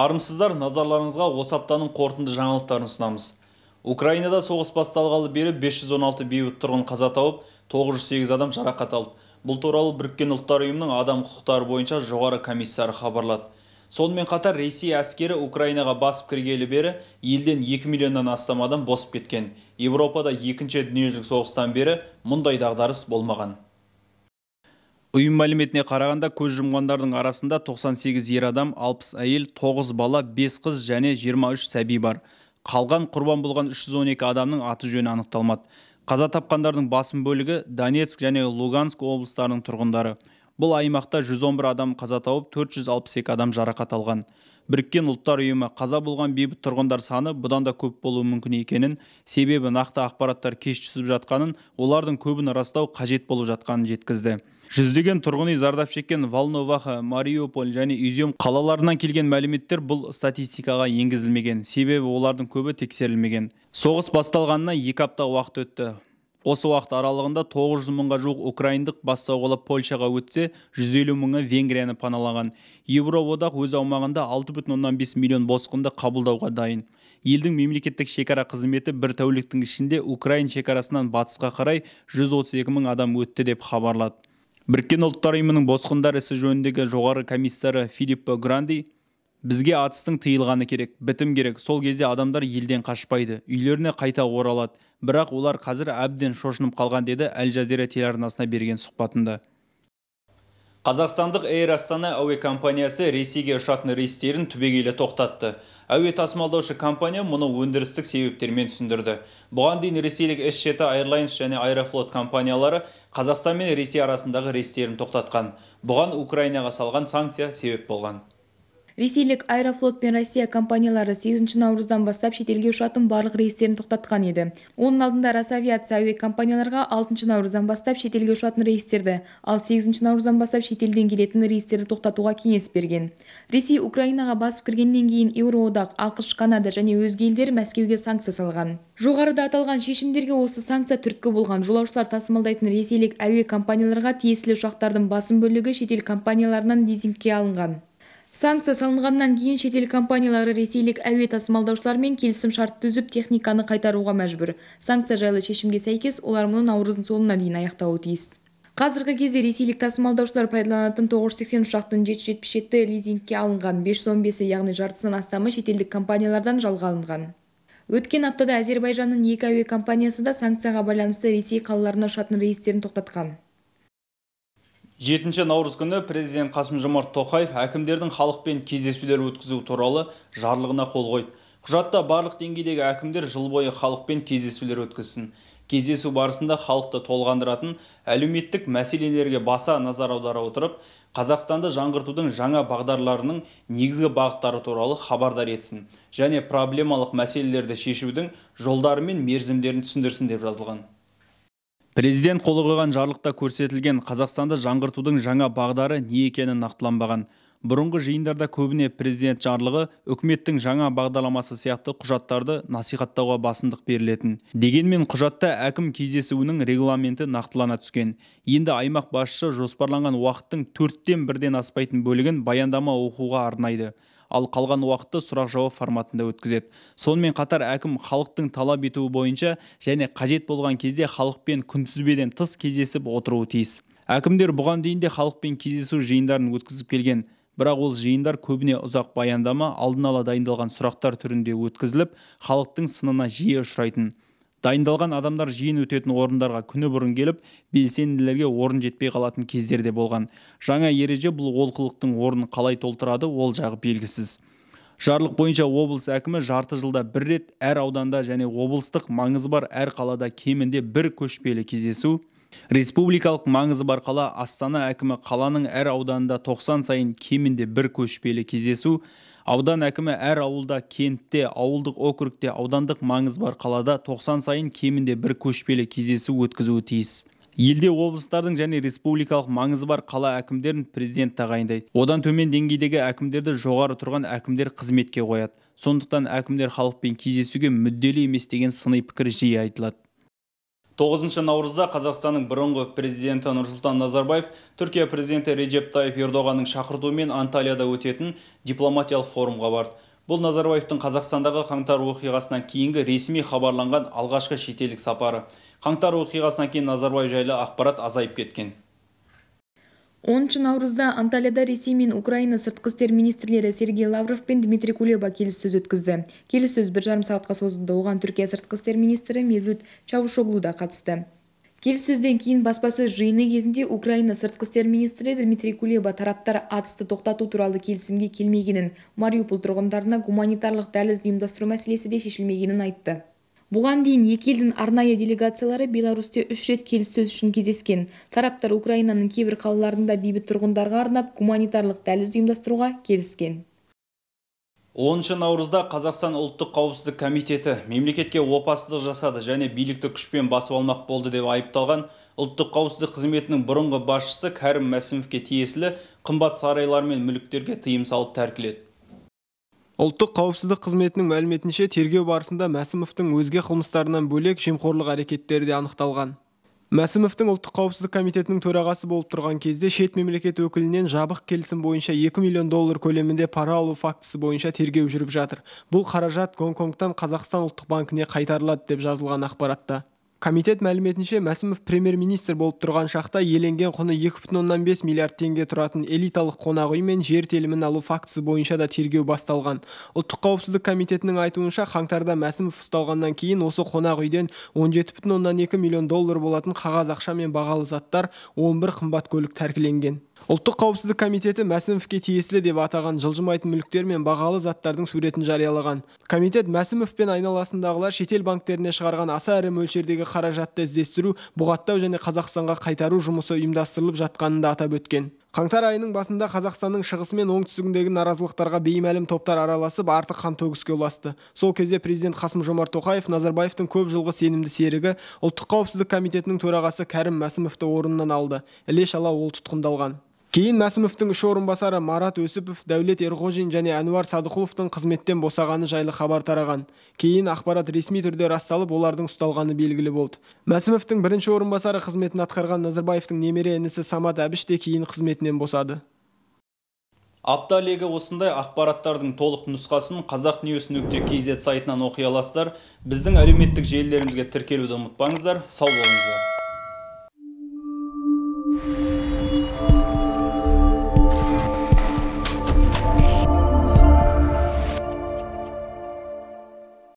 Армысыздар, назарларыңызға осы аптаның қорытынды жаңалықтарын ұсынамыз. Украинада соғыс басталғалы бері 516 бейбіт тұрғын қаза тауып, 908 адам жарақат алды. Бұл туралы Біріккен ұлттар ұйымының адам құқықтары бойынша жоғары комиссары хабарлады. Сонымен қатар Ресей әскері Украинаға басып кіргелі бері елден 2 миллионнан астам адам босып кеткен. Европада екінші дүниежүзілік соғыстан бері мұндай дағдарыс болмаған. Ұйым мәліметіне қарағанда көз жұмғандардың арасында 98 ер адам, 60 әйел, 9 бала, 5 қыз және 23 сәби бар. Қалған құрбан болған 312 адамның аты жөні анықталмады. Қаза тапқандардың басым бөлігі Донецк және Луганск облыстарының тұрғындары. Бұл аймақта 111 адам қаза тауып, 462 адам жарақат алған. Біріккен ұлттар ұйымы қаза болған бейбіт тұрғындар саны бұдан да көп болуы мүмкін екенін, себебі нақты ақпараттар кеш түсіп жатқанын, олардың көбін растау қажет болып жатқанын жеткізді. Жүздеген тұрғын үй зардап шеккен Волноваха, Мариуполь және Изюм қалаларынан келген мәліметтер бұл статистикаға енгізілмеген, себебі олардың көбі тексерілмеген. Соғыс басталғанына 2 апта уақыт өтті. Осы уақыт аралығында 900 мыңға жуық украиндық бас сауғалап Польшаға өтсе, 150 мыңы Венгрияны паналаған. Еуроодақ өз аумағында 6,5 миллион босқынды қабылдауға дайын. Елдің мемлекеттік шекара қызметі бір тәуліктің ішінде Украин шекарасынан батысқа қарай 132 мың адам өтті деп хабарлады. Біріккен ұлттар ұйымының босқындар ісі жөніндегі жоғары комиссары Филиппо Гранди: бізге атыстың тыйылғаны керек, бітім керек. Сол кезде адамдар елден қашпайды, үйлеріне қайта оралады. Бірақ олар қазір әбден шошынып қалған, деді Әл Жазира телеарнасына берген сұхбатында. Қазақстандық Эйр Астана әуе компаниясы Ресейге ұшатын рейстерін түбегейлі тоқтатты. Әуе тасымалдаушы компания мұны өндірістік себептермен түсіндірді. Бұған дейін ресейлік S7 Airlines және Аэрофлот компаниялары Қазақстан мен Ресей арасындағы рейстерін тоқтатқан. Бұған Украинаға салған санкция себеп болған. Ресейлік Аэрофлот пен Россия компаниялары 8 наурыздан бастап шетелге ұшатын барлық рейстерін тоқтатқан еді. Оның алдында Росавиация әуе компанияларға 6 наурыздан бастап шетелге ұшатын рейстерді, ал 8 наурыздан бастап шетелден келетін рейстерді тоқтатуға кеңес берген. Ресей Украинаға басып кіргеннен кейін Еуроодақ, ақш, Канада және өзге елдер Мәскеуге санкция салған. Жоғарыда аталған шешімдерге осы санкция түрткі болған. Жолаушылар тасымалдайтын ресейлік әуе компанияларға тиесілі ұшақтардың басым бөлігі шетел компанияларынан лизингке алынған. Санкция салынғаннан кейін шетел компаниялары ресейлік әуе тасымалдаушылармен келісім шарт түзіп техниканы қайтаруға мәжбүр. Санкция жайлы шешімге сәйкес олар мұны наурыздың соңына дейін аяқтауы тиіс. Қазіргі кезде ресейлік тасымалдаушылар пайдаланатын 980 ұшақтың 777 лизингке алынған, 515, яғни жартысынан астамы шетелдік компаниялардан жалға алынған. Өткен аптада Әзербайжанның 2 әуе компаниясы да санкцияға байланысты Ресей қалаларына ұшатын рейстерін тоқтатқан. 7 наурыз күні президент Қасым-Жомарт Тоқаев әкімдердің халықпен кездесулер өткізу туралы жарлығына қол қойды. Құжатта барлық деңгейдегі әкімдер жыл бойы халықпен кездесулер өткізсін. Кездесу барысында халықты толғандыратын әлеуметтік мәселелерге баса назар аудара отырып, Қазақстанды жаңғыртудың жаңа бағдарларының негізгі бағыттары туралы хабардар етсін және проблемалық мәселелерді шешудің жолдары мен мерзімдерін түсіндірсін деп жазылған. Президент қолы қойған жарлықта көрсетілген Қазақстанды жаңғыртудың жаңа бағдары не екені нақтыланбаған. Бұрынғы жиындарда көбіне президент жарлығы, үкіметтің жаңа бағдарламасы сияқты құжаттарды насихаттауға басымдық берілетін. Дегенмен құжатта әкім кездесуінің регламенті нақтылана түскен. Енді аймақ басшысы жоспарланған уақыттың 4-тен 1-ден аспайтын бөлігін баяндама оқуға арнайды, ал қалған уақытты сұрақ-жауап форматында өткізеді. Сонымен қатар әкім халықтың талап етуі бойынша және қажет болған кезде халықпен күнтізбеден тыс кездесіп отыруы тиіс. Әкімдер бұған дейін де халықпен кездесу жиындарын өткізіп келген. Бірақ ол жиындар көбіне ұзақ баяндама, алдын ала дайындалған сұрақтар түрінде өткізіліп, халықтың сынына жиі ұшырайтын. Дайындалған адамдар жиын өтетін орындарға күні бұрын келіп, белсенділерге орын жетпей қалатын кездерде болған. Жаңа ереже бұл олқылықтың орнын қалай толтырады, ол жағы белгісіз. Жарлық бойынша облыс әкімі жарты жылда бір рет әр ауданда және облыстық маңызы бар әр қалада кемінде бір көшпелі кездесу. Республикалық маңызы бар қала Астана әкімі қаланың әр ауданында 90 сайын кемінде бір көшпелі кездесу. Аудан әкімі әр ауылда, кентте, ауылдық округте, аудандық маңызы бар қалада 90 сайын кемінде бір көшпелі кездесу өткізуі тиіс. Елде облыстардың және республикалық маңызы бар қала әкімдерін президент тағайындайды. Одан төмен деңгейдегі әкімдерді жоғары тұрған әкімдер қызметке қояды. Сондықтан әкімдер халықпен кездесуге мүдделі емес деген сыни пікір жиі айтылады. 9 наурызда Қазақстанның бұрынғы президенті Нұрсұлтан Назарбаев Түркия президенті Реджеп Тайып Ердоғанның шақыртуымен Анталияда өтетін дипломатиялық форумға барды. Бұл Назарбаевтың Қазақстандағы қаңтар оқиғасынан кейінгі ресми хабарланған алғашқы шетелдік сапары. Қаңтар оқиғасынан кейін Назарбаев жайлы ақпарат азайып кеткен. 10 наурызда Анталияда Ресей мен Украина сыртқы істер министрлері Сергей Лавров пен Дмитрий Кулеба келіссөз өткізді. Келіссөз 1,5 сағатқа созылды. Оған Түркия сыртқы істер министрі Мевлют Чавушоглу да қатысты. Келіссөзден кейін баспасөз жиыны кезінде Украина сыртқы істер министрі Дмитрий Кулеба тараптар атысты тоқтату туралы келісімге келмегенін, Мариуполь тұрғындарына гуманитарлық дәліз ұйымдастыру мәселесі де шешілмегенін айтты. Бұған дейін екі елдің арнайы делегациялары Беларусьте 3 рет келіссөз үшін кездескен. Тараптар Украинаның кейбір қалаларында бейбіт тұрғындарға арнап гуманитарлық дәліз ұйымдастыруға келіскен. 10 наурызда Қазақстан ұлттық қауіпсіздік комитеті мемлекетке опасыздық жасады және билікті күшпен басып алмақ болды деп айыпталған ұлттық қауіпсіздік қызметінің бұрынғы басшысы Кәрім Мәсімовке тиесілі қымбат сарайлар мен мүліктерге тыйым салып тәркіледі. Ұлттық қауіпсіздік қызметінің мәліметінше тергеу барысында Мәсімовтің өзге қылмыстарынан бөлек жемқорлық әрекеттері де анықталған. Мәсімовтің ұлттық қауіпсіздік комитетінің төрағасы болып тұрған кезде шет мемлекет өкілінен жабық келісім бойынша $2 миллион көлемінде пара алу фактісі бойынша тергеу жүріп жатыр. Бұл қаражат Гонконгтан Қазақстан ұлттық банкіне қайтарылады деп жазылған ақпаратта. Комитет мәліметінше Мәсімов премьер-министр болып тұрған шақта еленген құны 2,5 миллиард теңге тұратын элиталық қонақ үй мен жер телімін алу фактісі бойынша да тергеу басталған. Ұлттық қауіпсіздік комитетінің айтуынша қаңтарда Мәсімов ұсталғаннан кейін осы қонақ үйден 17,2 миллион болатын қағаз ақша мен бағалы заттар, 11 қымбат көлік тәркіленген. Ұлттық қауіпсіздік комитеті Мәсімовке тиесілі деп атаған жылжымайтын мүліктер мен бағалы заттардың суретін жариялаған. Комитет Мәсімов пен айналасындағылар шетел банктеріне шығарған аса ірі мөлшердегі қаражатты іздестіру, бұғаттау және Қазақстанға қайтару жұмысы ұйымдастырылып жатқанын да атап өткен. Қаңтар айының басында Қазақстанның шығысы мен оңтүстігіндегі наразылықтарға беймәлім топтар араласып, артық қан төгіске ұласты. Сол кезде президент Қасым-Жомарт Тоқаев Назарбаевтың көп жылғы сенімді серігі, ұлттық қауіпсіздік комитетінің төрағасы Кәрім Мәсімовті орнынан алды. Іле-шала ол тұтқындалған. Кейін Мәсімовтің үш орынбасары Марат Өсіпов, Дәулет Ерғожин және Әнуар Садықұловтың қызметтен босағаны жайлы хабар тараған. Кейін ақпарат ресми түрде расталып, олардың ұсталғаны белгілі болды. Мәсімовтің бірінші орынбасары қызметін атқарған Назарбаевтың немере інісі Самат Әбіш те кейін қызметінен босады. Апта легі осындай ақпараттардың толық нұсқасын қазақ-news.kz сайтынан оқи аласыздар. Біздің әлеуметтік желілерімізге тіркелуді ұмытпаңыздар. Сау болыңыздар.